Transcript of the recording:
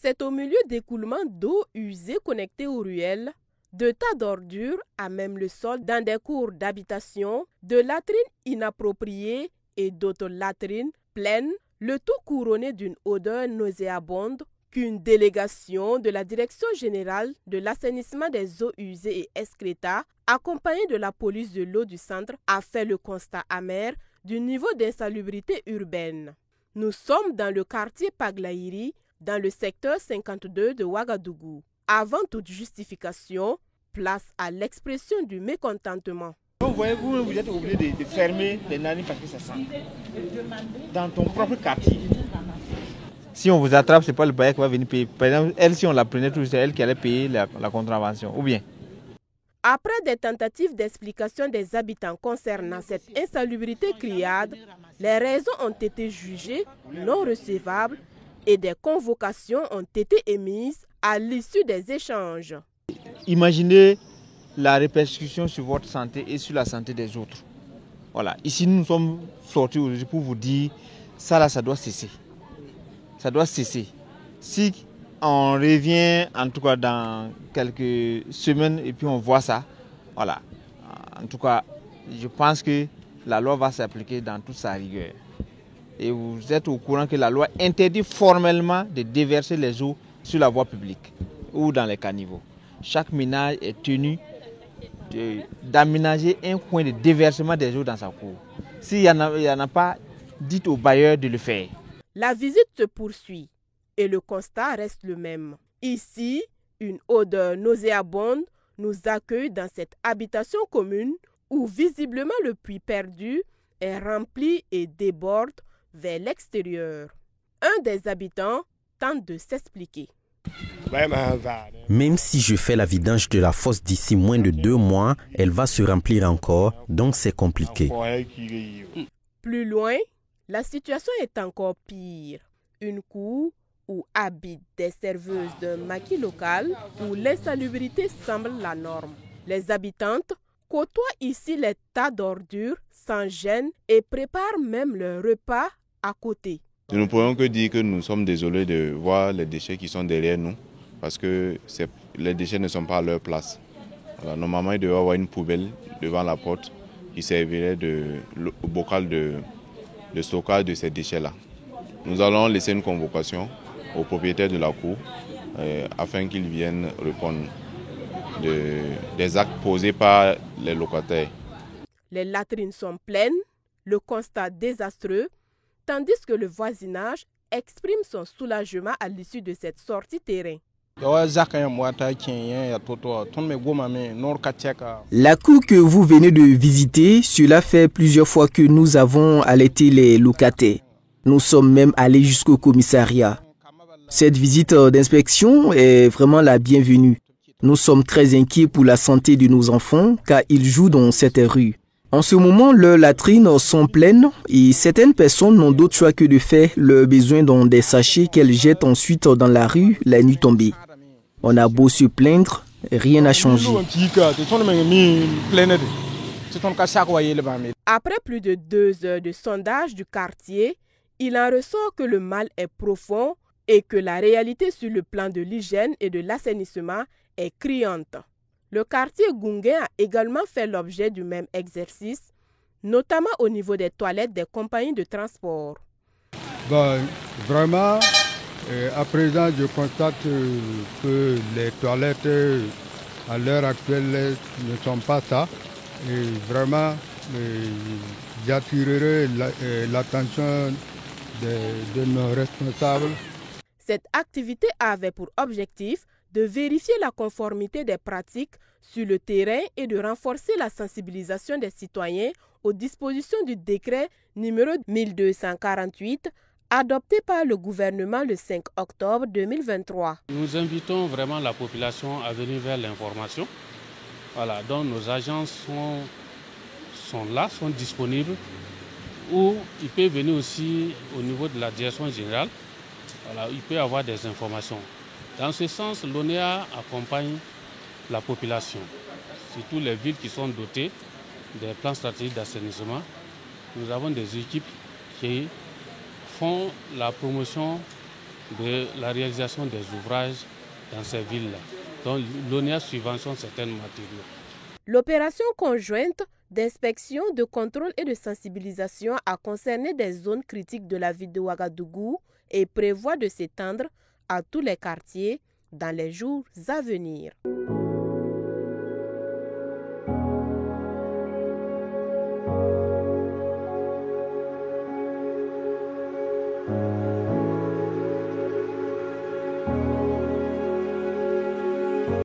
C'est au milieu d'écoulements d'eau usée connectés aux ruelles, de tas d'ordures à même le sol dans des cours d'habitation, de latrines inappropriées et d'autres latrines pleines, le tout couronné d'une odeur nauséabonde qu'une délégation de la Direction générale de l'assainissement des eaux usées et excréta, accompagnée de la police de l'eau du centre, a fait le constat amer du niveau d'insalubrité urbaine. Nous sommes dans le quartier Paglaïri, dans le secteur 52 de Ouagadougou. Avant toute justification, place à l'expression du mécontentement. Donc voyez-vous, vous êtes obligé de fermer les narines parce que ça sent. Dans ton propre quartier. Si on vous attrape, ce n'est pas le bailleur qui va venir payer. Par exemple, elle, si on la prenait tout, c'est elle qui allait payer la contravention. Ou bien. Après des tentatives d'explication des habitants concernant cette insalubrité criarde, les raisons ont été jugées non recevables et des convocations ont été émises à l'issue des échanges. Imaginez la répercussion sur votre santé et sur la santé des autres. Voilà. Ici, nous sommes sortis aujourd'hui pour vous dire, ça là, ça doit cesser. Ça doit cesser. Si on revient, en tout cas dans quelques semaines, et puis on voit ça, voilà. En tout cas, je pense que la loi va s'appliquer dans toute sa rigueur. Et vous êtes au courant que la loi interdit formellement de déverser les eaux sur la voie publique ou dans les caniveaux. Chaque ménage est tenu d'aménager un coin de déversement des eaux dans sa cour. S'il n'y en a pas, dites au bailleur de le faire. La visite se poursuit et le constat reste le même. Ici, une odeur nauséabonde nous accueille dans cette habitation commune où visiblement le puits perdu est rempli et déborde vers l'extérieur. Un des habitants tente de s'expliquer. Même si je fais la vidange de la fosse d'ici moins de 2 mois, elle va se remplir encore, donc c'est compliqué. Plus loin, la situation est encore pire. Une cour où habitent des serveuses d'un maquis local où l'insalubrité semble la norme. Les habitantes côtoient ici les tas d'ordures sans gêne et préparent même leur repas à côté. Nous ne pouvons que dire que nous sommes désolés de voir les déchets qui sont derrière nous parce que les déchets ne sont pas à leur place. Alors, normalement, il devait y avoir une poubelle devant la porte qui servirait de bocal de stockage de ces déchets-là. Nous allons laisser une convocation aux propriétaires de la cour afin qu'ils viennent répondre des actes posés par les locataires. Les latrines sont pleines, le constat désastreux, tandis que le voisinage exprime son soulagement à l'issue de cette sortie terrain. La cour que vous venez de visiter, cela fait plusieurs fois que nous avons alerté les locataires. Nous sommes même allés jusqu'au commissariat. Cette visite d'inspection est vraiment la bienvenue. Nous sommes très inquiets pour la santé de nos enfants car ils jouent dans cette rue. En ce moment, leurs latrines sont pleines et certaines personnes n'ont d'autre choix que de faire leurs besoins dans des sachets qu'elles jettent ensuite dans la rue la nuit tombée. On a beau se plaindre, rien n'a changé. Après plus de 2 heures de sondage du quartier, il en ressort que le mal est profond et que la réalité sur le plan de l'hygiène et de l'assainissement est criante. Le quartier Gungué a également fait l'objet du même exercice, notamment au niveau des toilettes des compagnies de transport. Vraiment, à présent, je constate que les toilettes à l'heure actuelle ne sont pas ça. Et vraiment, j'attirerai l'attention de nos responsables. Cette activité avait pour objectif de vérifier la conformité des pratiques sur le terrain et de renforcer la sensibilisation des citoyens aux dispositions du décret numéro 1248 adopté par le gouvernement le 5 octobre 2023. Nous invitons vraiment la population à venir vers l'information. Voilà, donc nos agences sont là, sont disponibles, ou il peut venir aussi au niveau de la direction générale. Voilà, il peut y avoir des informations. Dans ce sens, l'ONEA accompagne la population, surtout les villes qui sont dotées des plans stratégiques d'assainissement. Nous avons des équipes qui font la promotion de la réalisation des ouvrages dans ces villes-là. Donc l'ONIA subventionne certains matériaux. L'opération conjointe d'inspection, de contrôle et de sensibilisation a concerné des zones critiques de la ville de Ouagadougou et prévoit de s'étendre à tous les quartiers dans les jours à venir.